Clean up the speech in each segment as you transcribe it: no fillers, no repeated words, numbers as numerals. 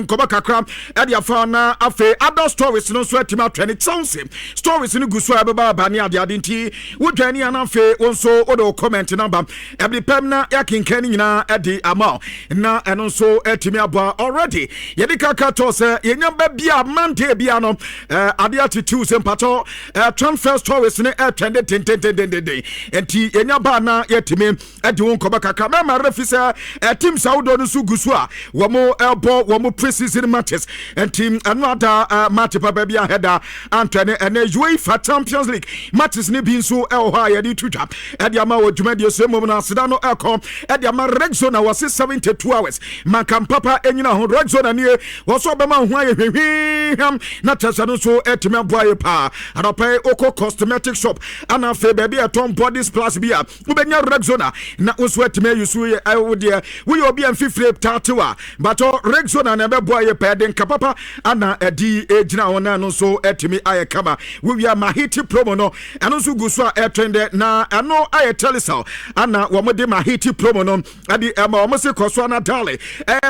Nkoba kakra e dia fa na afe other stories no so atima trend sounds stories no guso abeba ba ne ade ade nti wodwani ana afe wonso odo comment number e bi pem na yakinkan nyina e di ama na eno so atimi aba already ye di kaka to se yenya ba bia Monday bia no ade attitude se mpato transfer stories ne e trend ten enti yenya ba na yetimi e di nkoba kakra ma refisa team saudo no so guso a wo mo elbo wo mo season matches and team another match papa bia header Antoine and UEFA Champions League matches ni bin so el ha ya di tuta e dia ma wo dwumadi so mom na seda no elko e dia ma Rexona was 72 hours makam papa enyina ho Rexona ni wo so be ma ho aye hwehweham na tesa no so etime boaye pa adopai oko cosmetic shop ana fe baby atom body splash bia wo benya Rexona na wo so etime yusu ye wo de wo ye obi am fifre tatewa but Rexona na boy peden kapapa ana edi ejina wona no so etimi aye kama we mahiti promo no eno so guso a trend na eno aye telecel ana wo de mahiti promo no adi ema wo se koso na dale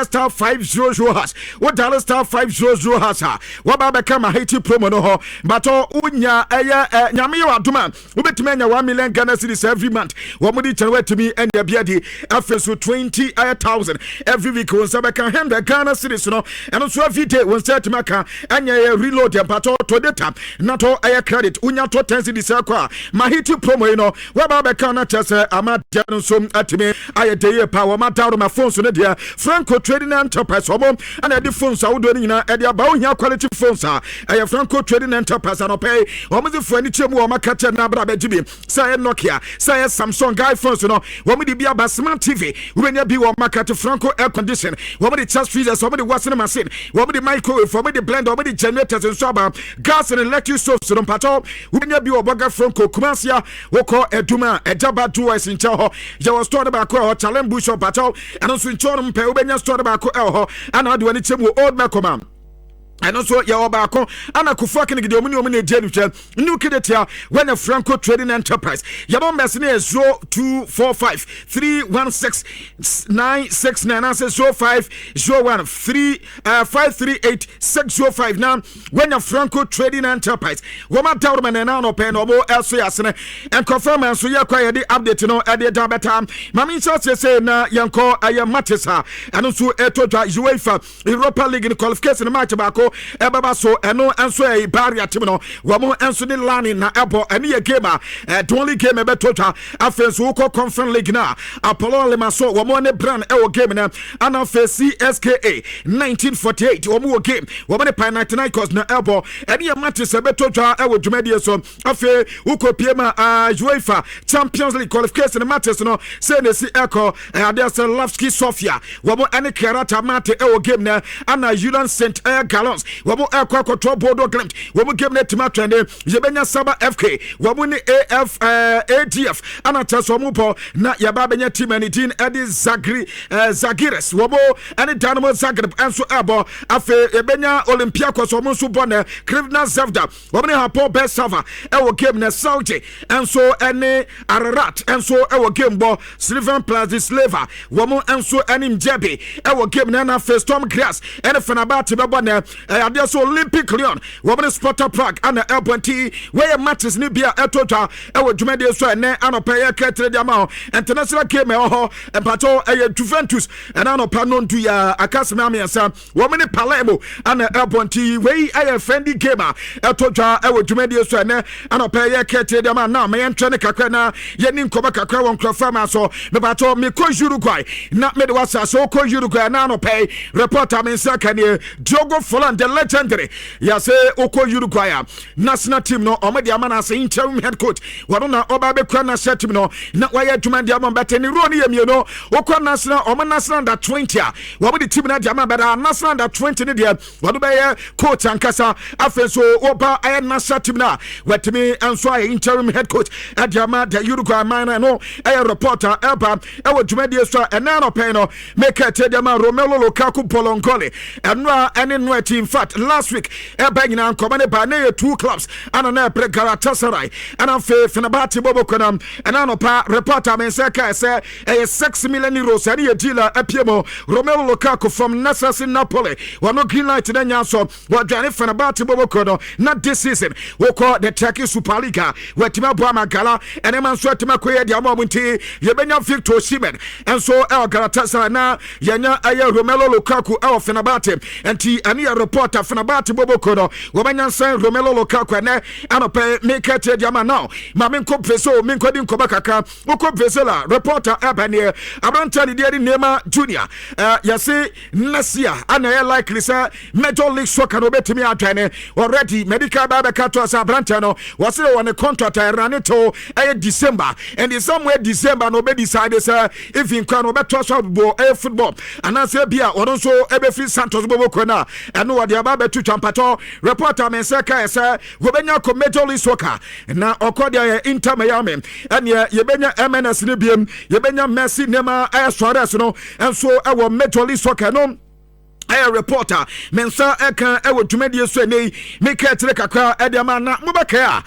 star 500 has wo dale star 500 has ha wo ba be kama mahiti promo no ho but unya eye nyame yo adoma wo betimi anya 1 million Ghana cedis every month wo de chenwe timi enya bia di afeso 20,000 every week wo se be kan 100 Ghana cedis no and so every day when set maka anya reload and pato to data nato air credit unya to 10 cedis akwa mahiti promo no we ba be kan na chese amade no so atime aye dey power ma down my phone so ne dia Franco Trading Enterprise omo and the phones a wodo nyina e dia ba ohia quality phones a aye Franco Trading Enterprise no pay omo the phone ni chemu o maka che na bra be jibi say Nokia say Samsung guy phones no omo di bia ba smart TV we nya bi o maka to Franco air condition omo the charge freezers omo the washing machine woman the microwave for me the blender woman the generators and so gas and electric stoves no pato we nya bi oboga Franco Kumasia wo call eduma ejaba duos in chaho je was stored ba ko challenge bush pato and also in choro mpe we nya stored ba ko elho and ade wani chemu old mekoma and also ya obako ana kufuake ni gidi omuni omuni ejenu che new kidetia when a Franco Trading Enterprise ya bomba sene 0245 316 969 ase 0501 538 605 now when a Franco Trading Enterprise woma tawro na no pe no bo elso yasene and confirm and so yakwa ye di update no e da beta mami say na yanko aye matesa and also etodwa UEFA Europa League qualification match bako ebaba so eno enso e barrier team no wo mo enso ni lani na ebo ene ye game the only game ebe total afenso ko conference league na Apollo Limassol wo mo ne brand e wo game na ana fe CSKA 1948 wo mo game wo mo ne Pi 99 cause na ebo ene ye match se be total e wo dwumadi so afe uko piema UEFA Champions League qualification matches no se ne si eko Adesa Lavski Sofia wo mo ene karata mate e wo game na ana Julian St Galons wabo akwa kotro bodo glimt wabo game net match ne yebenya Saba FK wabo ni ADF ana taso mupo na yaba benya team anything edi Zagires wabo ani Dynamo Zagreb enso abo afe yebenya Olympiacos omo so bona Krivna Zavda wabo ni Hapo Besava ewo game na Saudi enso ene Ararat enso ewo game bo Sylvain Pladislava wabo enso eni Mjebe ewo game na first Storm Grass ene Fenerbahce bebo na Adias Olympic Lyon woman Sparta Prague and L20 where matches ni bia etota e wo dwumade so ene anopa ye ketre dia ma international game ho e pato e Juventus and anopa non du ya akasme amiasa woman Palermo and L20 we aye friendly game etota e wo dwumade so ene anopa ye ketre dia ma na me ntwe kakra na ye ni nkoba kakra won krofa ma so me pato me ko Uruguay na me de wasa so ko Uruguay na anopa reporter me sakane Diogo Folland the legendary yase oko Uruguay national team no omedi amana say interim head coach wadona oba be kwa na team no na waya dwuma dia ma beteni ro ne yemie no oko national national under 20 a wabodi team na dia ma beda national under 20 ne dia wado be coach ankasa afenso oba aye national team na wetimi enso aye interim head coach adiama the Uruguay man no aye reporter eba e dwuma dia so enano pay no make it dia ma Romelu Lukaku Polongole enwa ene no team fact last week banging on command by 2 clubs and an airplane Galatasaray and I'm Fenerbahce Bobo Konam and Anopa reporter Menseka say €6 million and a dealer Epiemo Romelu Lukaku from Nassas in Napoli. One no green light in the Nyanso. What Johnny Fenerbahce Bobo Kono not this season. We call the Turkish Superliga where Tima Brahma Gala and Eman Swetima Koya Diamonti Yebenya Victor Shimen and so El Galatasaray na Yanya Aya Romelu Lukaku El Fenerbahce and T Ania reporter Fenerbahce Bobo Kono Womanya San Romelu Lukaku and Anope make it Diama now. Maminko Preso Minko Din Kobakaka Uko Vesela reporter Abania Abrantani Diari Nema Junior Yase Nasia Ana likely sir Major League Soccer no betimi atwane already medical baba kato as Abrantano was on a contract Ranito December and in somewhere December no be decided sir if in can beto football and I say bia also Ebefi Santos Bobo Kona and no dia baba to champato reporter Menseka sir Gobenya ko Major League Soccer na okodia Inter Miami and yebenya MNS ni biem yebenya Messi Nema Suarez no and so our Major League Soccer no a reporter mensa eka ewo dwumadi so nei make etre kakra ediama na mobaka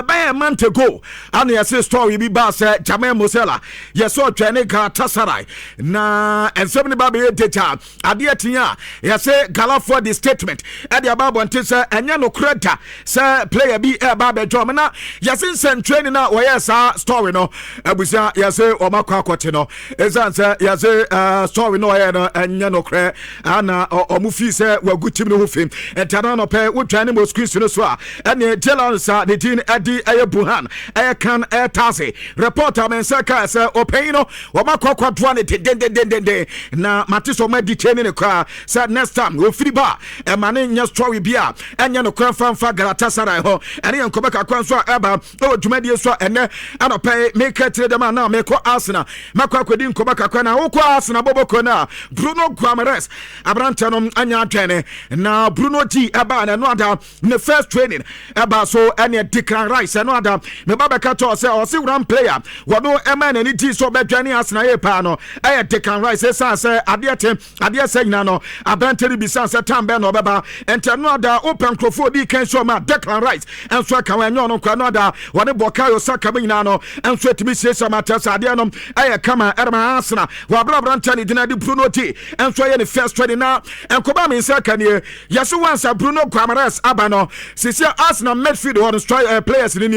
by a month ago and yes story bi ba say Jamal Musiala yes so twene Galatasaray na ensem ba be data ade atia yes Gala for the statement ade ababo nte say enya no kreda say player bi e ba be drum na yes in training na wo yes story no abusia yes o makwa akote no ezan yes story no enya no kre ana omufi se wagutim no hofim entana no pe wotwane mo screen no so a ene jelansa de din adi buhan kan tase reporter Menseka se opino wo makokwadwa ne den na matiso ma di cheni ne kwa said next time we free bar e mane nya story bia enya no kwa fanfa Galatasaray ho ene yankobeka kwa so eba o dwumadi so ene anope make it dem na me ko Arsenal makwa kwedi nkobeka kwa na wo ko Arsenal boboko na Bruno Guimaraes Abrantano anya atwene na Bruno G aba na no ada ne first training aba so ene Declan Rice no ada me baba ka to say o si run player wono ema na ni G so bedwane Arsenal ye pa no Declan Rice say ade say nyina no Abrantani bisa say tambe no beba ente no ada open crofo di kan so ma Declan Rice enso ka wan no kwa no ada wone Bukayo Saka nyina no enso etimi sesa matasa ade no kama erma Arsenal wa Abrantani dina di Bruno G enso ye ne first training na enkoba Menseka ne yaso once Bruno Guimaraes abano sisi Arsenal midfield on strike players ni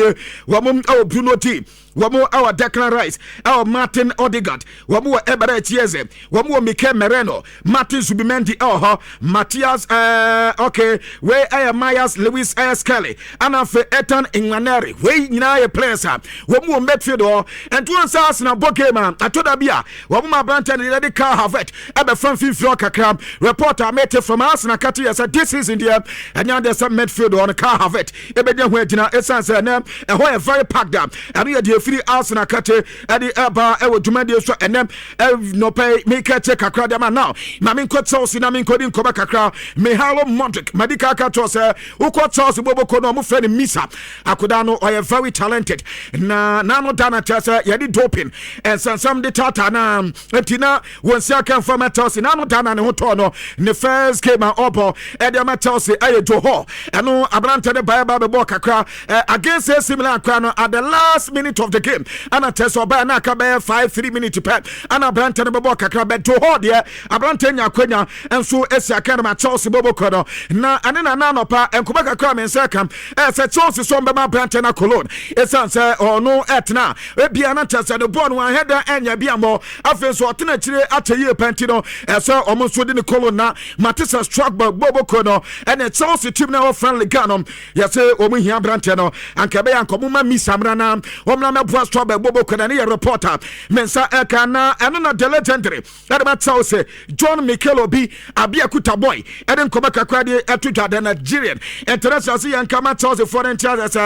wamum Bruno T wamo our Declan Rice our Martin Odegaard wamo Ebere Chieze wamo Mikel Merino Martin Subimendi Matthias okay we Myers Lewis Skelly anafe Ethan Nwaneri we nyina players wamo midfield and once Arsenal bogema atoda bia wamo Abrantani ready car Havertz ebe from fifth kakra reporter mate from Arsenal Kati said this is India and now there's some midfield on car Havertz ebe de ho agina essence na e very packed up and you free Arsenal Kati edi eba ewo dwumadi so enem no pay make it kakra dem now mamin ko Chelsea na min ko din ko ba kakra Mihalo Modric Madika Kato say uko Chelsea bobo ko no mo friend Misa akoda no very talented na no dana tese yedi doping and some de tata na entina wonsi aka from Chelsea na no dana ne ho to no ne first game obo edi ma Chelsea do ho eno Abrante de ba be kakra against AC Milan no at the last minute of the game ana teso ba na ka be 5-3 minutes per ana Abrante de be kakra be do ho de Abrante nya kwanya enso esi aka ma Chelsea bobo kono na ane na no pa enkoba kakra Menseka se Chelsea so be ma Abrante na Cologne esan se ono etna e bia na tese de ball one header enya bia mo afen so otena chire ateye pantino se omo so de ne Cologne na Matisa struck by bobo kono ene Chelsea team na friendly ganom yese omo hia Abrante no anka be yankomo ma misamra na omna me boa struck by bobo kono ne reporter Mensa eka na eno na the legendary ede Chelsea John Mikel Obi Abiakuta boy ede nkoba kakra de etuja the Nigerian international see yanka ma Chelsea foreign charges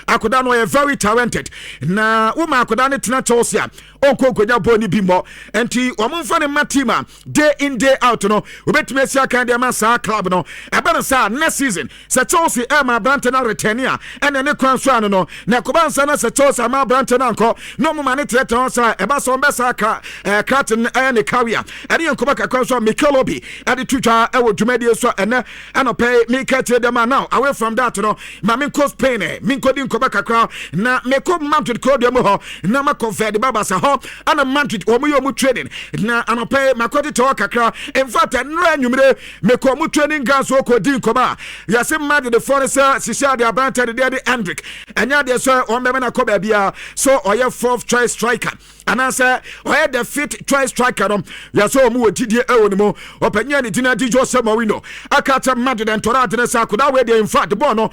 akoda no very talented na uma akoda ne tena Chelsea onko konya boni bimbo enti omumfa ne matima day in day out no obetime sia kan de ma sa club no ebe sa next season se Chelsea ma Abrante na return a ene ne kwan so ano no na kobansa na se Chelsea ma Abrante abrante na nko no mo mane trete on sa eba so mbesa ka kraten ne kawia ade nkoba kakra so Mikelobi ade twitwa e wo dwumade so ene anope me kete dem now away from that no ma me ko Spain me ko di nkoba kakra na me ko Madrid ko dem ho na ma confed baba sa ho ana Madrid o mo yo mu training na anope makodi to kakra in fact nra nwumre me ko mu training gas o ko di nkoba ya se Madrid the forest sisia de abrante de Hendrik enya de so o me na ko ba bia so oye fourth choice striker and answer oye the fifth choice striker no ya so mu wotidie ewo ni mo opanya ni tina di Jose Mourinho akata Madrid and Torrent na sa koda we de in fact ball no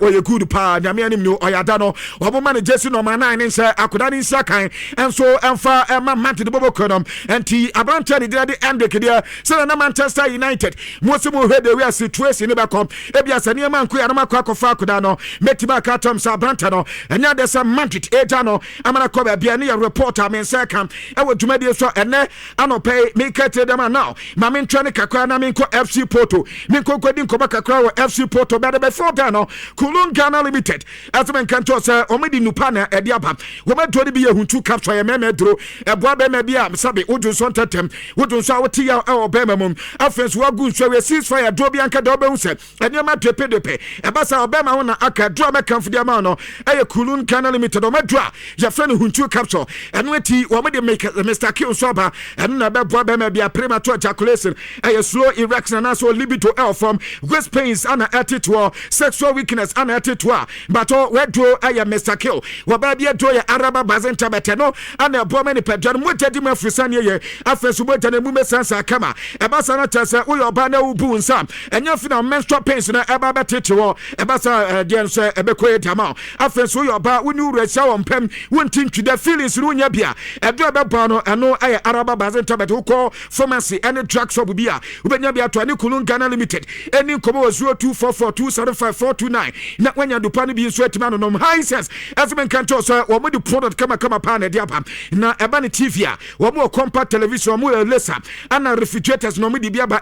oye good pa nyame anim no oyada no obo man jersey number 9 nse akoda ni nsa kan enso emfa ema Madrid bobo konom enti abrante de Hendrik de say na Manchester United mo se mo he de we situation ne be kom ebia sane man ko ya no makwa kofa akoda no metima katom sa abrante no enya de sa Madrid eja no amana ko ba bia ne ya reporter men say kam e wo dwumade so ene anope me kete dem now ma men twene kakra na men ko FC Porto men ko kwadi nkoba kakra wo FC Porto be de before that no Kulun Ghana Limited as men kan to say o me di nupa na e di aba wo me do de bi ehuntu capture ye me dro e boa be me bia sabe wodun so ntetem wodun so awoti ya e oba mamum afenso wagu so we ceasefire do bi anka do be hu se ene ma depe e ba sa oba ma ho na aka dro me kan fudi ma no e Kulun Ghana Limited o me dro ya friend huntu capture eno eti wo me de make Mr. Kill Soba eno na be boa be me bia premature ejaculation e slow erection na so libido L from waist pains ana attitude sexual weakness ana attitude but we do aya Mr. Kill wo ba bia do ya araba bazenta beteno ana bo me ni pedro mo tedi ma frisane ye afenso mo tane mu mesansa kama e ba sa na tese wo yo ba na ubu nsa enya final menstrual pains na e ba betete wo e ba sa de nso e be koye tama afenso yo ba woni ura sha wo mpam wonti ntwida feelings ru nya bia e do be ba no eno aya araba bazenta beto ko pharmacy any drug shop bia ubenya bia to ani Kulun Ghana Limited any komo 0244275429 na wanya dupa no bi nso atima no high sense as men kan to so wo mo di product kama pa na dia pam na eba ni TV a wo mo compact television wo mo lesa ana refrigerators no mo di bia ba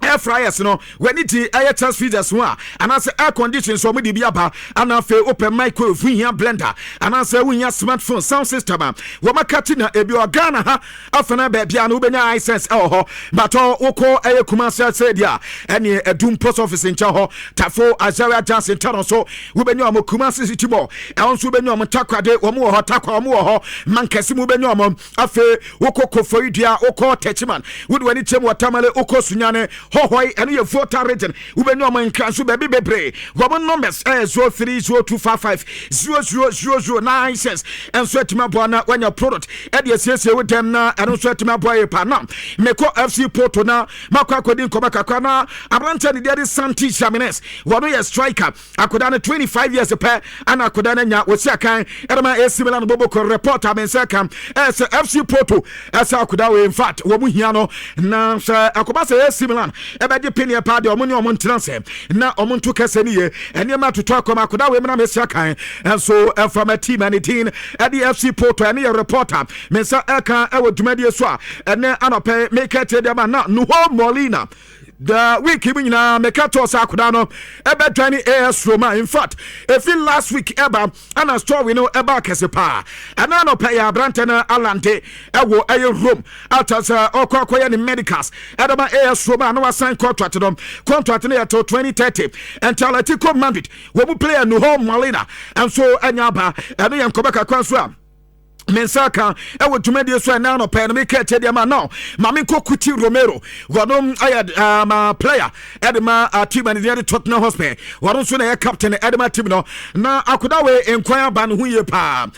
air fryers no when it air transfeeders one and as air conditioning so me di biaba and afa open microwave here blender and as we here smartphone sound system we makati na ebi Ghana ha afana ba bia na ubenya license ho but oko air commercial say dia any edum post office in ho tafo Azaria Johnson town so ubenya mo commercial city mo e onso ubenya mo takwade wo mo ho takwa mo ho mankasi mo ubenya mo afa oko kofoidua oko techiman would when it chem watamale oko sunyane hohoi eno ye voter region ubenu am nkanso baby bebre wo numbers 0302550009 cents enso atima boa na wanya product e de siesie with them na eno so atima boa ye pa na meko FC Porto na makwa akodi nkoba kakwa na abrante de dey Santi Chamines wono ye striker akoda na 25 years pe ana akoda na nya wosi akan erema AC Milan bobo ko reporter men sekam FC Porto esa akoda we in fact wo mu hia no na akoba se AC Milan ebeje penia pa de omo ni omo ntranse na omo ntu kase ni ye ene ma toto akoma akoda we mena mesia kan enso from a team and team at the FC Porto ene reporter mensa eka e wodumade so a ene anope make it dem na no Molina the week even na mekato sakuda no ebe 20 AS Roma in fact if last week eba ana story no eba kesepa ana no pay abrante na alante ewo eye Rome after okokoye ni medicals edoma AS Roma no sign contract no contract na to 2030 until Atletico Madrid we mu player no Molina and so anyaba eno yankobeka kwanso a mensaka ewo tumedi so na no pen me kete dia ma no ma me kokuti Romero wadom ayad ma player edema team and the Tottenham Hotspur wadom so na captain edema team no na akoda we enkwaya ba no huye pa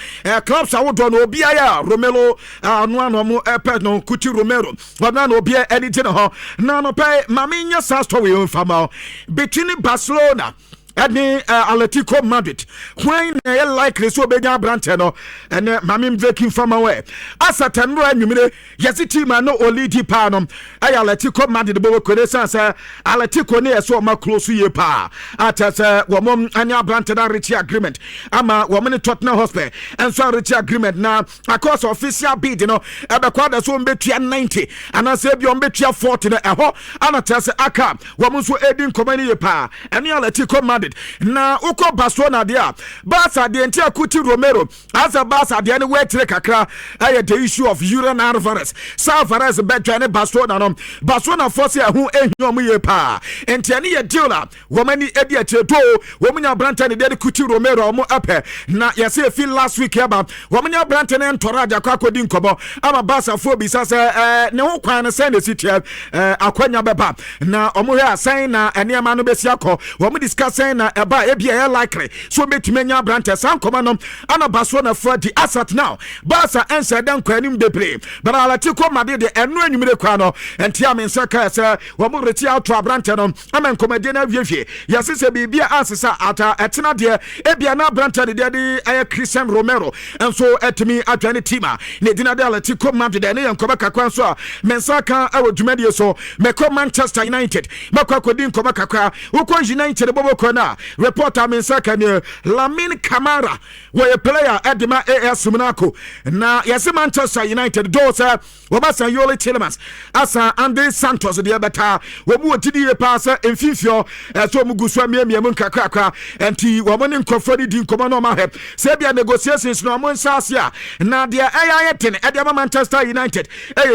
clubs awodo no obi aya Romero no ano mo pet no kuti Romero wadom no obi anything ho na no pay ma me nya sa story on fama between Barcelona Edni Atletico Madrid when likely so benya brante no and mamim breaking from away asatan no anwumire yesi team no olidi pa no Atletico Madrid bo kwere sansa Atletico ne so ma close ye pa atasa wo mom anya brante na rich agreement ama wo mene Tottenham Hotspur and so rich agreement na across official bid no ebekwa da so mbetua 90 anase bi mbetua 40 no eho anatase aka wo mso edin komani ye pa ene Atletico Madrid Madrid na uko Barcelona dia Barca de entia kuti Romero as a Barca de any way kakra the issue of Julian Alvarez Alvarez between Barcelona no Barcelona force who ehom ye pa entiani ye dealer womani edia cheto womunya branta de kuti Romero mo ape na yese feel last week aba womunya branta ne ntoraja kwa kodi nkobo ama Barca fo bi sase ne ho kwan ne send city akwanya beba na omo he asan na eniama no besi akọ womu discussing na eba ebia likely so betumenya branta san koma no ana Barcelona for the asset now Barca ense dan kwanim debre bara Atletico Madrid de enu anwumire kwa no entia men saka se womu reti out to branta no amen komede na wiefie yasese bibia asesa ata etena de ebia na branta de Christian Romero enso etimi atwane tima ne dina de Atletico Madrid de ne yankoba kakwa so a men saka awodwumade so meko Manchester United meko akodi nkoba kakwa uko United bobo na reporter men saka ne Lamine Camara we player edema AS Monaco na yase Manchester United do sa wobasa Yoli Tillemans asa Andre Santos de beta wo mu otidi pass emfifio so mu gusua miamia nkakrakra enti wo mo ne nkofo di nkomo no ma he se bia negotiations no mo nsase a na de ayayeten edema Manchester United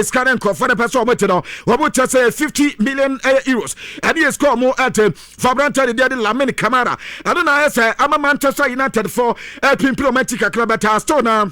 scan nkofo de person mo no wo mo tese 50 million euros and he score mo at Fabranta de Lamine Camara and na say ama Manchester United for Pimplomatic Club Stone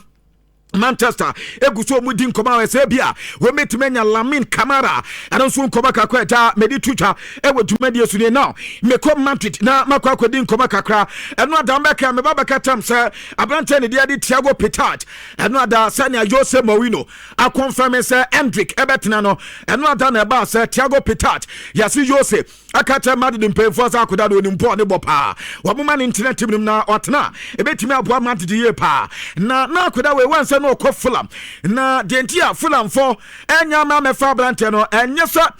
Manchester eguso mudi nkoma wese bia we metimenya Lamine Camara anonso nkoma kakwa medi tuta ewe dwumadi esune now meko Madrid na makwa kwedi nkoma kakra eno ada mbeka me baba katam se abrante ne dia di Thiago Pitart eno ada sania Jose Mourinho a confirm se Hendrick ebetena no eno ada na ba se Thiago Pitart yasi Jose akata Madrid mpemfo sa akoda do ni mpo ne bopa wo moma ne internet tim na otena ebetimi aboa Madrid ye pa na akoda we wanse no ko Fulham na dentia Fulham for enya ma me fa brante no enyesa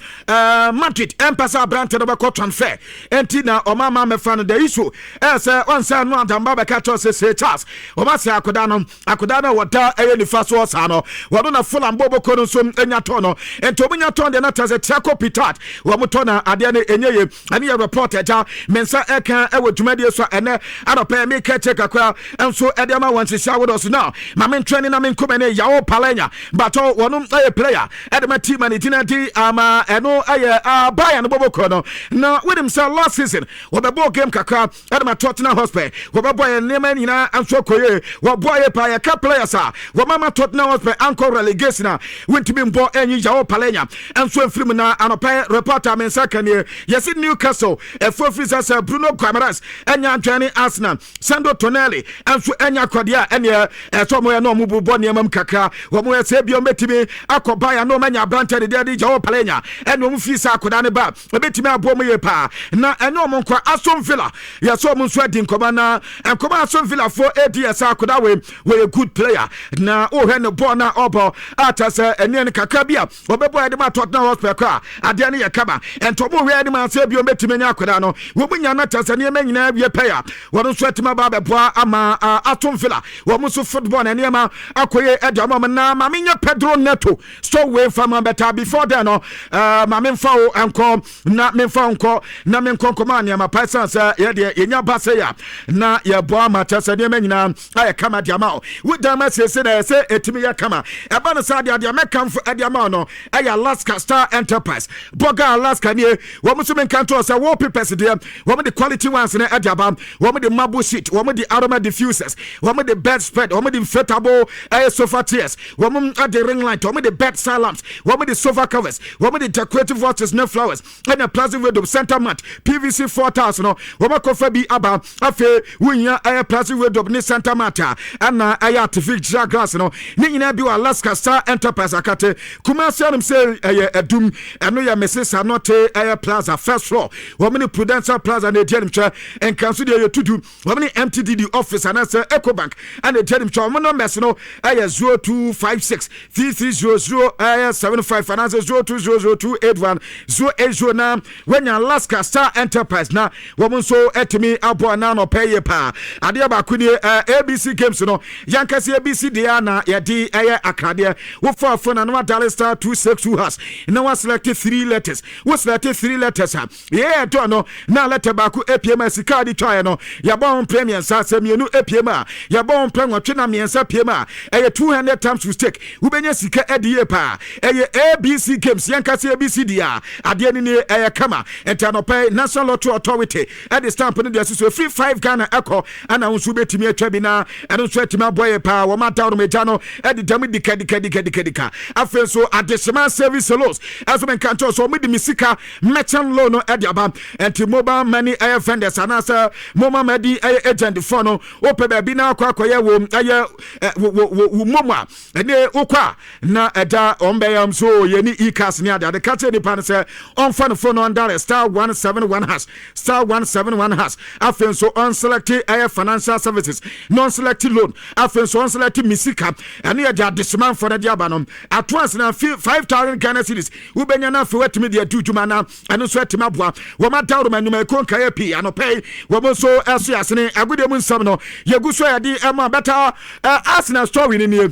Madrid empasa brante no be ko transfer enti na o ma me fa no the issue say onse no adamba be ka to se Charles o ma se akoda no wada ni fa so sa no wodo na Fulham bobo ko no so enya to no enti omunya to de na tase Thiago Pitart wo mo to na ade na enyeye ani ya report eja mensa eka ewo dwumade so ene adopa me ka check akwa enso ede ma wanse sha with us now ma men training na men komene yawo palenya but wonu player edema team and itinati ama eno Bayern bobo kono na with himself last season we be ball game kakra edema Tottenham Hotspur we be boy nema nyina anso koye we boy pa ya ka players a we mama Tottenham Hotspur anko relegation na wintimi mbo enyi yawo palenya enso enfrim na anopa reporter men sakane yesi Newcastle efofisa Bruno Guimaraes enya antwani Arsenal Sandro Tonelli enso enya kwadia enya tomo ya no mubu boni amam kakra wo mo yese bio metimi akoba ya no manya brante de jawo palenya eno mu fisa akoda ne ba betimi abo mo ye pa na eno mo nkwa Aston Villa ya so mo nso adi nkoba na enkoba Aston Villa for ADS akoda we a good player na o he ne ball na obo atase ene ne kakra bia obebo ya de ma Tottenham Hotspur kwa ade ne ye kaba ento mo we de ma se bio metimi nya akoda no wo munya na tase ne ma nyina wie player wo nso atima ba be boa ama Aston Villa wo mo so football na ne ma akoye edama na mamenye Pedro Neto so we from better before then no mamenfa o enko na menfa onko na menko komania ma paisa ye de yenya base ya na ye boa matasa de manyina aye kama de ama we dama se na se etimi ya kama eba no sa de mekam de ama no aye Alaska Star Enterprise boga Alaska ne wo muso menkanto se wallpapers de wo the quality ones na ediaba wo the marble sheet wo the aroma diffusers wo the bed spread wo the inflatable sofa chairs woman at the ring light woman the bed lamps woman the sofa covers woman the decorative watches no flowers and a plastic window center mat PVC 4000 no woman kofa bi aba afi wunya plastic window ni center mat and artificial glass no ni nyina bi Alaska Star Enterprise akate kumasianum say edum eno ya Mrs. Anote plaza first floor woman the Prudential Plaza na denim cha and cancel the tutu woman the MTD office and say Ecobank and the denim cha woman no mess no ɛyɛ 0256 3300 75 finance 0200281080 na wenya Alaska Star Enterprise na wɔn nso etimi abo na no pay pa ade ba ku ni ABC games no yankase ABC dia na yɛde ɛyɛ akrade wo fa na no Dallas Star 262 has na wa select 3 letters wo select 3 letters ha yeah to no na letter ba ku APM sika di twa no yabon premier sa samienu APM a yabon plan watwe na miensa PM a ɛyɛ 200 times to stake wo benya sika ɛde pa ɛyɛ ABC games yankase ABC dia ade ni ɛyɛ kama entanopɛ National Lottery Authority ɛde stamp no de so free 5 Ghana echo ana nso betimi atwa bi na ɛno nso atimi aboye pa wo mata wo meja no ɛde dam dika afen so additional service loans as men kan to so me de misika merchant loan no ɛde aba enti mobile money ɛyɛ vendors anasa mobile money ɛyɛ agent for no ope ba bi na akwakoye wo ɛyɛ wo moma ɛne okwa na ɛda ombeyam so yeni e-cast ne ade ka che ni pa no sɛ onfa no phone under star 171 hash star 171 hash afen so on select financial services non select loan afen so on select misika ɛne ɛde additional for the aba no at once na 5,000 Ghana cedis wo benya na fe wetimi de aduduma na ɛno so etimi aboa wo ma dawro manuma ko nkae pi anopɛ wo mo so ɛso yasene agode mu nsam no yegu so yɛde ɛma beta Arsenal story ni nie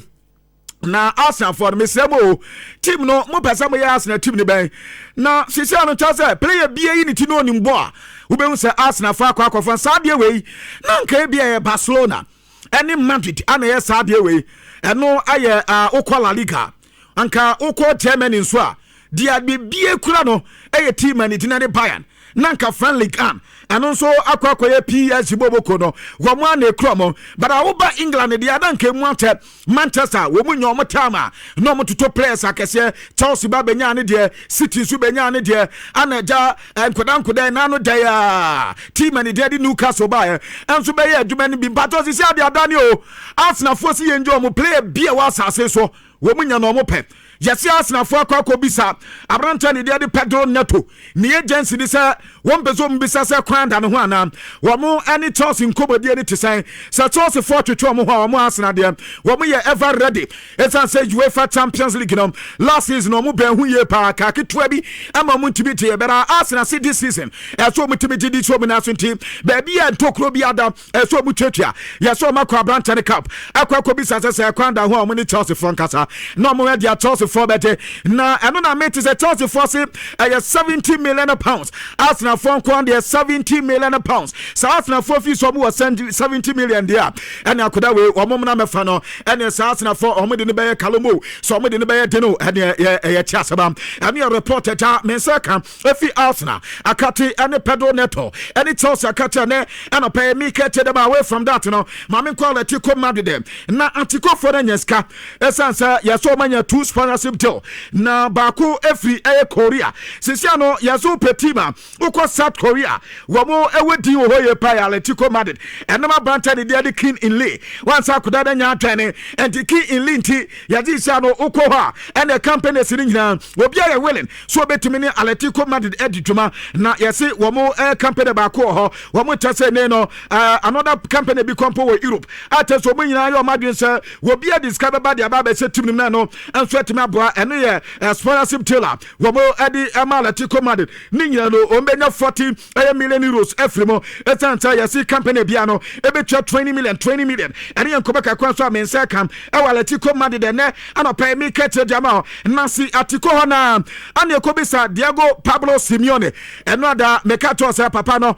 na Arsenal for me say mo team no mo pesa mo ya Arsenal team ni ben na sisi anu cha say player bia yi ni ti no nimbo a wo be hu say Arsenal fa akwa sa de we na nka bia Barcelona any Madrid ana ya sa de we eno aye ukwa La Liga anka ukwa Germany nso a dia bia kura no aye team ani ti na de Bayern nanka friendly kan eno nso akwakoye PSG boboko no wo mo na ekromo but a wo ba England dia danka mu ante Manchester wo mu nyo tama no mo toto players akese Chelsea ba benya ne de City su benya ne de anaja enkodan na no dia team ani de Newcastle ba enso be ye adwuma ne bi mpato sisi ade adani o Arsenal fosi ye njo mo player bia wa asase so wo mu nya no mo pe yesi Arsenal fo akwa bisa abranta ne de Pedro Neto ne agency ni say won bezo mbisa say kwanda ne ho ana wo mo any Chelsea nkobodi ne tisan say Chelsea for twetwe mo ho mo Arsenal de wo mo ye ever ready esan say UEFA Champions League no last season no mo ben hu ye pa ka ketwa bi ama mo ntimi te bera Arsenal see this season so mo ntimi di so mo na so ntim ba bia ntokro bi ada so mo twetwa ye so makwa abranta ne cup akwa bisa say kwanda ho mo ne Chelsea for nkasa no mo we dia Chelsea for better na eno na mate say Chelsea for say 70 million pounds Arsenal for kwanda 70 million pounds so Arsenal for fi so mo 70 million there and akoda we omo na mefa no and Arsenal for omo de ne be kalomo so omo de ne be de no and ye chiasaba and your reporter ta mensaka efi Arsenal akati and Pedro Neto and Chelsea akati ne and pay me get them away from that no mama quality come mad them na antiko for nyeska esansa yaso manya two sponsorship deal na bako every Korea sisia no yaso petima uko South Korea wamo ewedi wo ye pa Atletico Madrid enema branta de king in lay once akoda da nya atwane enti king in lay nti yaji sia no uko ha and the company sini nyina obi are willing so betimi ne Atletico Madrid edituma na yesi wamo company bako ho wamo tase ne no another company bi kompo wo Europe ateso mo nyina yo madwen se obi a discover ba dia ba be se tim na no enso etimi aboa eno ye sponsorship dealer wamo edi Atletico Madrid ni nyina no ombenya 40 million euros efrimo etanta yesi company bia no ebetwa 20 million ene yankobeka kwanso amensa kam Atletico Madrid ne anopa mi kete jama nasi atiko hona ane ekobisa Diego Pablo Simeone eno da mekato se papa no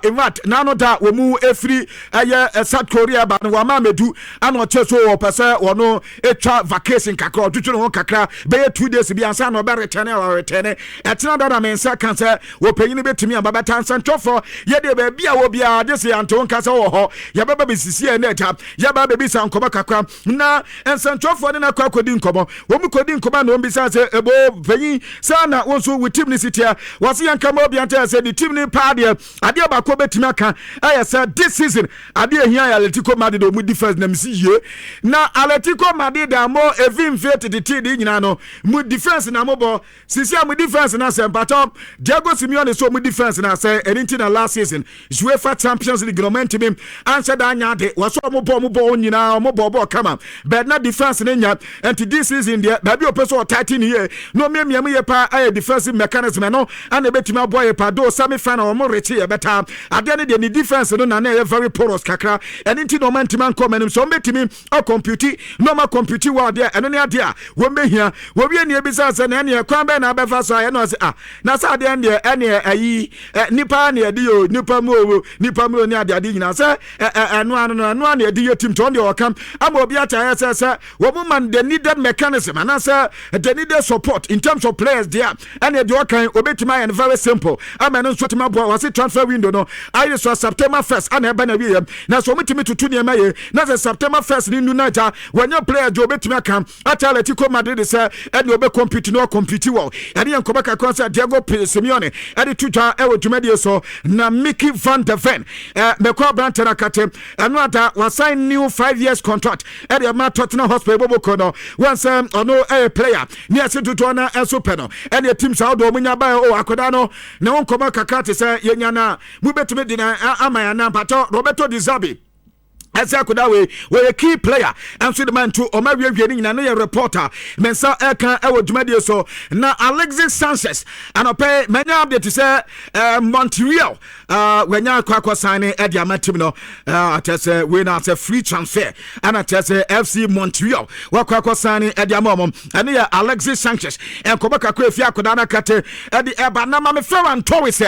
invat nano da wo mu efri South Korea ba no wa ma medu ano cheso wo pese wono etwa vacation kakra tutu no kakra be 2 days bi ansa no be return etena da mensa kan se wo panyin betimi aba betansa ntofo ye de ba bia wo bia de se anto nka se wo ho ye baba besisi e neta ye baba be bisa nkoba kakra na ensantofo ne na kwa kodi nkobo wo mu kodi nkoba na ombisa se ebo panyin sa na wo so with team ni sitia wase yanka mo bia nta se the team ni pa de ade ba ko betimi aka say this season ade ehia ya Atletico Madrid o mu defense na msi ye na Atletico Madrid da mo evin fit the adi nyina no mu defense na mobo sisia mu defense na se mpato Diego Simeone so mu defense na se enti na last season UEFA Champions League no mentimi answer da nya de wo so mo nyina mo bo kama but na defense na nya enti this season there baby opeso 13 year no miam ye pa aye defensive mechanism no and betimi aboy pa do semi final mo rechi e beta ade ne de defense no na na very porous kakra enti no mentimi ankom so betimi o compute normal compute wa there eno ne ade a wo mehia wo wie ne ebisa se na ne kwan be na befa so aye no se na sa ade ne ene ayi nipa ne ade yo nipa mo ne ade nyina se eno ne ade ye team to on the okam am obi ata se wo man the needed mechanism and answer the needed support in terms of players there and the okan obetima and very simple ameno so tima boy was transfer window no I so September 1st and eba na wie na so metimi tutu ne maye na September 1st ni nunata when your player jo betima kam Atletico Madrid say and obe compete no compete wo and yan kobaka concert Diego Simeone and tuta e wo dwumade so na Mickey van der Ven mekwa brantena kate and ada was sign new 5 years contract at the Tottenham Hotspur bobo kono once ono a player near to na enso peno and the team sao do munya ba o akoda no na won koma kakate say yenya na mu betumi di na amaya na pato Roberto Di Zerbi Asa kuda we a key player and so the man to Omawi na no reporter mensa eka e wo dwumade so na Alexis Sanchez and opay manya update say Montreal wenya akwa sign e dia matim no atese we na say free transfer and atese FC Montreal wakwa sign e dia momom and ya Alexis Sanchez en kobaka kwa fi akoda na kate e di eba na ma me Ferran Torres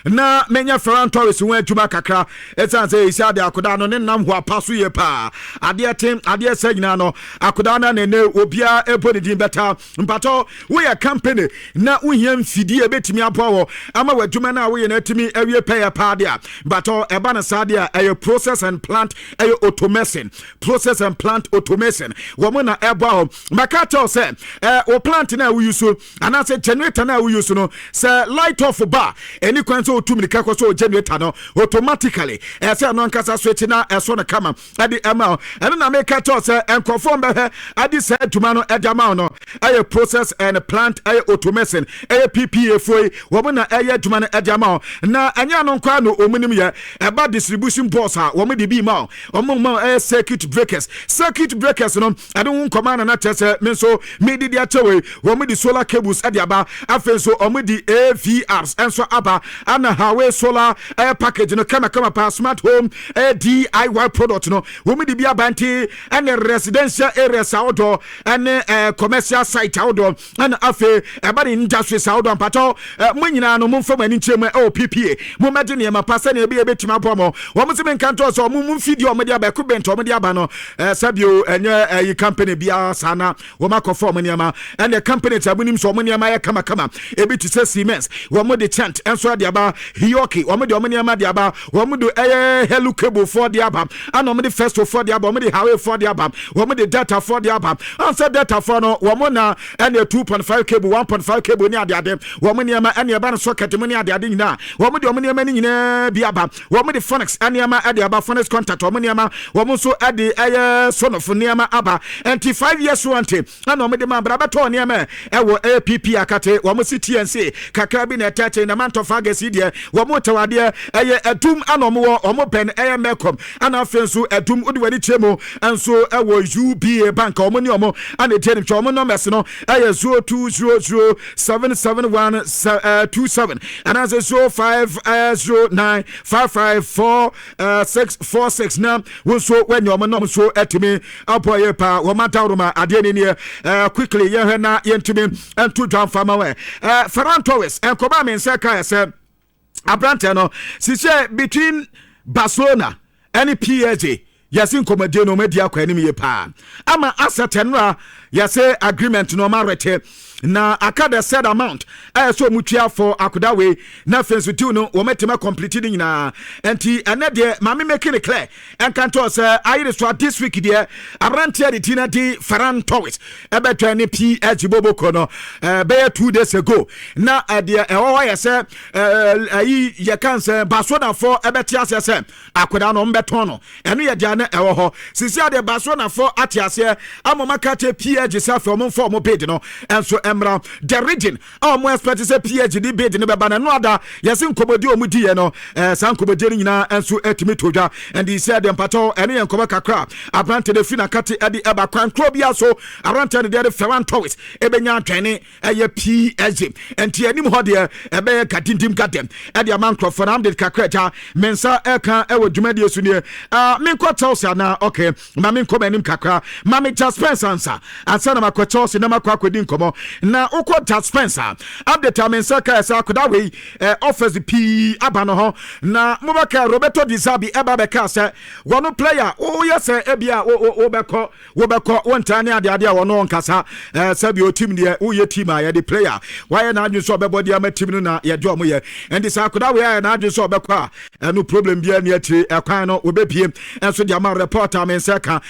na menya Ferran Torres won adwuma kakra e san say isi ade akoda no ne nam ho paso ye pa ade sagina no akoda na ne obia eboni din beta mpato we a company na uhia mfidie betimi apowo ama wadwuma na we na timi awie pay pa dia but eba na sade a process and plant automation wo na eba ho makato say o plant na we use and say generator na we use no say light off bar any kwanso otumika ko so generator no automatically say no nkasa switch na so na kama adi ema and na make to say enconform be adi say tuma no edama no a process and plant automation PPA foi wo na tuma no edama na anya no kwa no omunim ye eba distribution box ha wo de bi ma ma circuit breakers no ade command na tese me so me di achewe wo de solar cables ade aba afen so di AVRs enso aba ana hawe solar package no kama pa smart home DIY product no wo de bia banti and residential areas outdoor and commercial site outdoor and afe eba de industry outdoor pato mo nyina no mo fam ani nchema PPA mo made ne ma pasa na ebe betima bomo wo mo se men kanto so mo video mo de aba ku bento mo de aba no sabio enye company bia sana wo ma conform ne ma and the company tabunim so mo ne ma ya kama ebi to say Siemens wo mo de chant enso de aba Hioki wo mo de mo ne ma de aba wo mo do hello cable for de aba and wo mo de first for de aba wo mo de highway for de aba wo mo de data for de aba answer data for no wo mo na and 2.5 cable 1.5 cable ni ade wo mo ne ma and e ba no socket mo ni ade nyina wo mo de mo ne ma ni nyina bi aba wo mo de phonics and e ma ade aba phonics contact wo mo ne ma wo mo so ade sonof ne ma aba and 5 years warranty and wo mo de ma bra beto ne ma e wo APP akate wo mo CTNC kakra bi na tache na manto fagasi de wo mo tawade adum anom wo mo pen mekom ana afenso adum odi wani chemo anso e wo UBA bank wo mo ni wo ana tene cho mo numbers no 02077127 and as 0509554646 na wo so when your nom so etimi apoye pa wo matawroma ade ni quickly ye hwe na yentimi entu dwan fama we Ferran Torres enkoba men se ka se abrante no sise between Barcelona and PSG yasin komade no media kwa anim ye pa ama asset enra yase agreement no ma rete na aka the said amount so mutua for akoda we na fenso tu no wo metima complete ni nyina enti ene de ma me make it clear enkanto say ayi so this week de abrantia de tina di Ferran Torres ebetwa ne PSG boboko no be 2 days ago na de ye say ayi ye kan say Barcelona for ebetia say akoda no mbeton no eno ye dia na ewo ho sisi ade Barcelona for atiase amoma kate PSG say from form bid no enso emra the region mo expect say PSG di bid no beba na no ada yesi nkobodi omudi ye no san nkobodi nyina enso etimi toja and he said them pato eno ye nkoba kakra abrante de fina kate edi eba kwan krobia so abrante de Ferran Torres ebenya twene eye PSG enti anim ho de ebe kadindim gadem edi amankro for am de kakra mensa eka ewo dwumadi esune menko Chelsea na okay ma menko manim kakra ma me just Spencer ansa na makwa Chelsea na makwa akwedi nkomo na ukọ just Spencer update mensa ka esa akoda we offers p abano ho na mobaka Roberto Di Zerbi eba beka se wono player yes ebia wo beko wontane ade wono nkasa sabi o team de wo ye team a ye de player why na adwin so obebodi ama team no na ye do mo ye and this akoda we na adwin so obeko no problem bia na atire ekwan no obepie enso de ama reporter men seka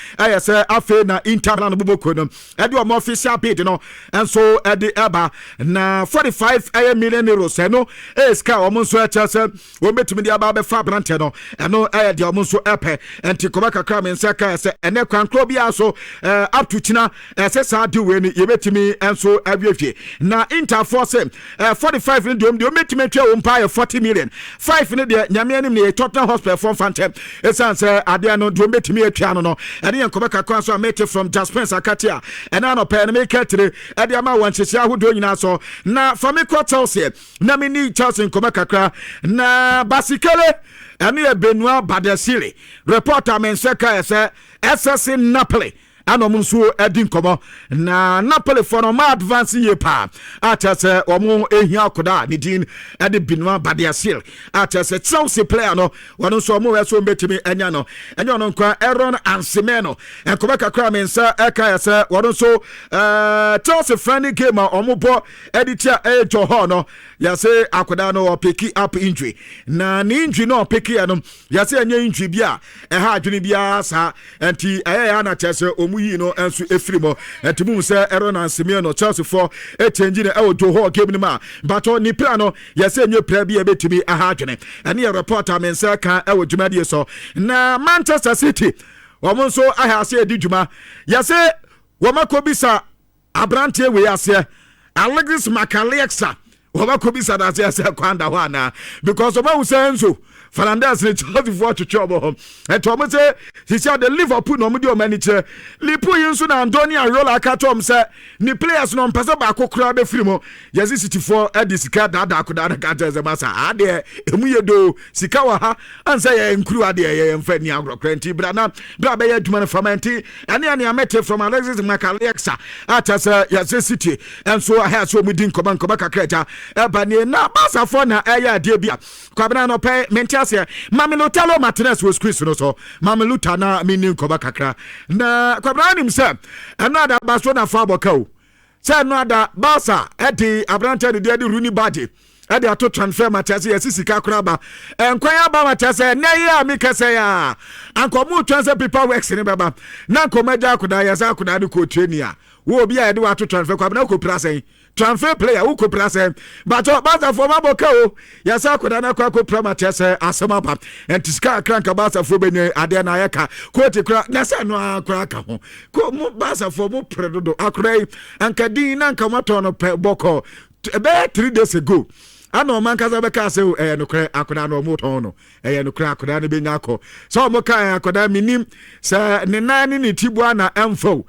say afe na Inter na boboko no e de o official bid no enso e de eba na 45 million euros no ska o monso e chese o betimi de aba be fa brante no eno e de o monso epe enti kobaka kra men seka say ene kwan kro bia so up to china say sa de we ni ye betimi enso awiefie na Inter force 45 ni de o betimi twa o mpa 40 million 5 ni de nyame anim ni Tottenham Hotspur for Phantom esan say ade no de betimi atwa no ene yen kobaka kwan so amete from Jasper Sakatia ena no pe na make tire ade ama wanchese ahodo nyina so na famiko Chelsea na mini Chelsea kobaka kra na basikele ene e Benoit Badesile reporter men seka say SSC Napoli ano munso edin komo na Napoli for no ma advance ye pa atase omo ehia akoda ni din ede Benoit Badesile atase Chelsea player no wono so omo we so betimi enya no nkwa Aaron Ansemeno enkoba kakra mensa eka se wono so Chelsea friendly game omo bo editia ejo ho no yase akoda no pick up injury na ni injury no pick no yase enya injury bia ha adwene bia sa enti ya na chese yi no enso efrimo etimu se Aaron Ansemeno Chelsea for change na ewo ho game ni ma but ni plan no yese enye pra bia betimi aha adwene ene ya reporter men se ka ewo dwumade so na Manchester City womo so aha ase edi dwuma yese womakobisa abrante we ase Alexis Makaleksa womakobisa da ase kwanda ho ana because oba usenso Fernandez ni Chelsea for chochobo hom eto say he said the Liverpool no mudi o manager Liverpool yinso na Antonio Areola akatom say ni players no mpese ba kokura be frimo Yesi City for edisika da akoda na kata ze masa ade emu yedo sika wa ha ansa ye nkuru ade ye mfa ni agrokrant bra be ye adwuma na famenti ane amete from Alexis Makaleksa atasa Yesi City enso ha so mudi nkoba kakreta eba ni na basa for na aya ade bia kwabena no pe menti Lautaro Martínez was Chris no so Lautaro na mini nkoba kakra na kwabra nim se another Barcelona fa bokao se another Barca edi abrante de Rooney badge edi ato transfer Martínez yesisika kraba enkwaya ba Martínez na ye amikase ya ankomu transfer people works ni baba na nkomaja akoda yesa akoda de ko trainia wo obi a edi wato transfer kwabna ko prasen transfer player who could press but for Maboko, yes, I could not quite promise asama pap and to scar crank about for Bene Adenayaka, quote a crack, Nasa no cracker, Basa for more predator, Acre, and Cadina and Kamatono Boko, about 3 days ago. Ano man kaza beka se no kra akoda no moto no no kra akoda ne benyako so mo kan akoda minim se ne nani ne tibua na emfo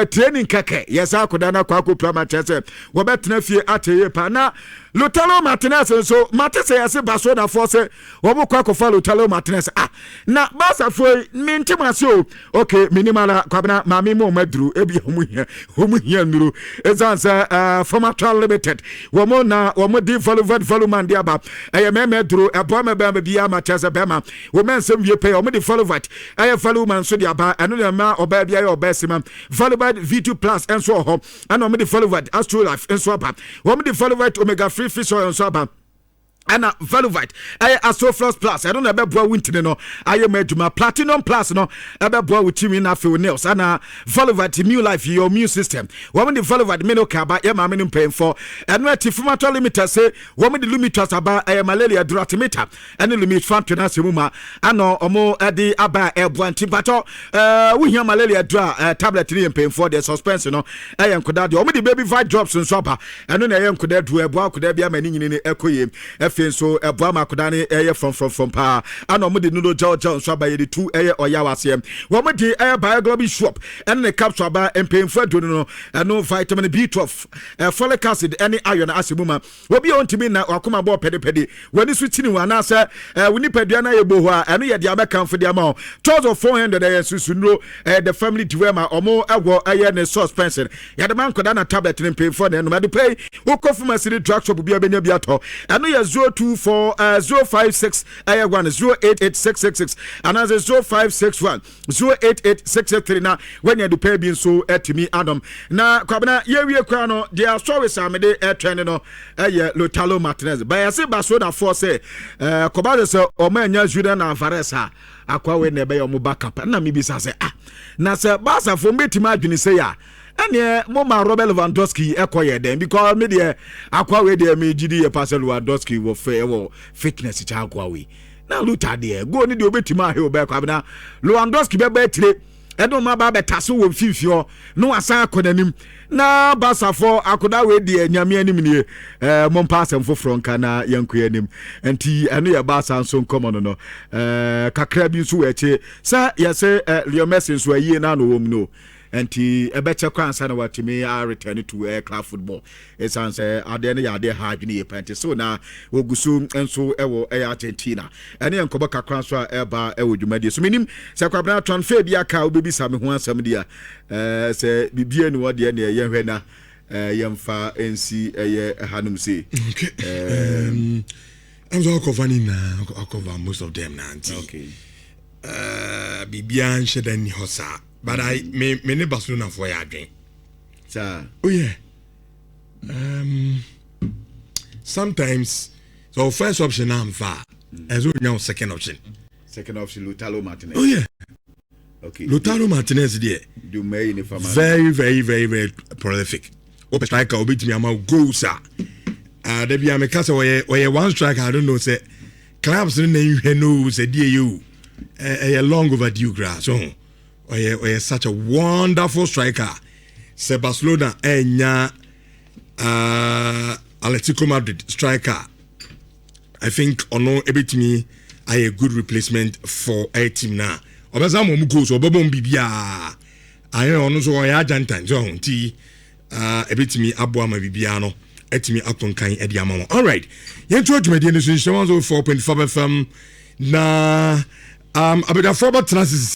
training keke yes akoda na kwa ko plama chese wo betena fie ateye pa na Lautaro Martínez so Martínez say Barcelona for say wo kwa ko follow Lautaro Martínez na Barca for mintimaso okay minimala kwabna mami mo madru ebi homu hia nuru ezansa formatal limited wo mo na wo mo di follow man dia ba me madru ebo me ba bia ma chese bema wo men sem wie pay wo mo di follow follow man so dia ba eno na ma oba bia yo besima follow V2 plus enso ho ana wo mo di follow Astro Life enso ba wo mo di follow omega free fish oil so ba ana Velvet Astro Plus I don't know about winter no I am meduma platinum plus no about with team na feel nails ana Velvet new life your immune system woman the Velvet me no ka ba e ma me paying for and what fumato limiter say woman the limiters aba malaria duratimeter and limit fan to na semuma ano omo de aba e boanti bato we hear malaria dra tablet ni paying for the suspense no enkoda de omo the baby fight drops so aba eno na enkoda du ebo akoda bia mani nyini ekoye so eboa makodane from pa ana mo de nudo jaw so ba ye de tu oya wasem wo mo de bioglobi shop and the capsule ba empemfa do no no vitamin B12 folic acid any iron asimuma wo bi on timi na wakoma bo pede wani switchini wana say woni padua na ye boho a eno ye de abeka mfo de ama 400 susu no the family diwema omo ewo ne suspension ya de man koda na tablet ne empemfa na no ma de pay wo kofuma siri drug shop bi abenya bi ato eno ye 024 056 0886666 and as 0561 08863 na when you pay bin so etimi adam na kwabena ye wie kwa no dia stories amede trend no Lautaro Martínez ba ya se Barcelona for say koba se o ma nya Julian na Varesa akwa we na be yo mo backup na mi bi sa say na se Barca for metima adwini say ya ene mo ma Robert Lewandowski ekoye den because me de akwa we de me gidi ye pass Lewandowski wo fitness cha akwa we na Lautaro de go ni de obetima he obekwa na Lewandowski be tire edo ma ba betase wo fifio no asan akonanim na Barca for akoda we de nyame anim ne mo pass am foforo nka na yankoye anim enti eno ye Barca so nkomo no kakra bi nso we che sa ye se Leo Messi so ayi na no wom no enti ebeche kwansa na watimi return to club football it's answer ade ne yade ha adwene ye penti so na wogusu enso ewo Argentina ene enkoba kakra so eba ewo dwumade so minim se kwabna transfer bia ka obebi same ho asam dia se bibie ni wode ne ye hwe na yemfa ensi eye hanum se I'm so covering I cover most of them now. Okay. Bibian shedani hosa. But I me ne Barcelona for ya drink. Sir. Oh yeah. Sometimes so first option I'm far. As well now second option. Second option Lautaro Martínez. Oh yeah. Okay. Lautaro Martínez there. Do may in Very prolific. Open striker obit me am goals ah. There be am case where one striker I don't know say clubs no say you a long overdue grass. So or such a wonderful striker. Se Barcelona enya Atletico Madrid striker. I think ono ebitimi a good replacement for a team now. Obeza mo go so bobo bibia. Aye ono so Argentine so nti ebitimi aboama bibia no etimi atonkan edi amamo. All right. Yentro dwumade no so 4.5 FM na abeda for transit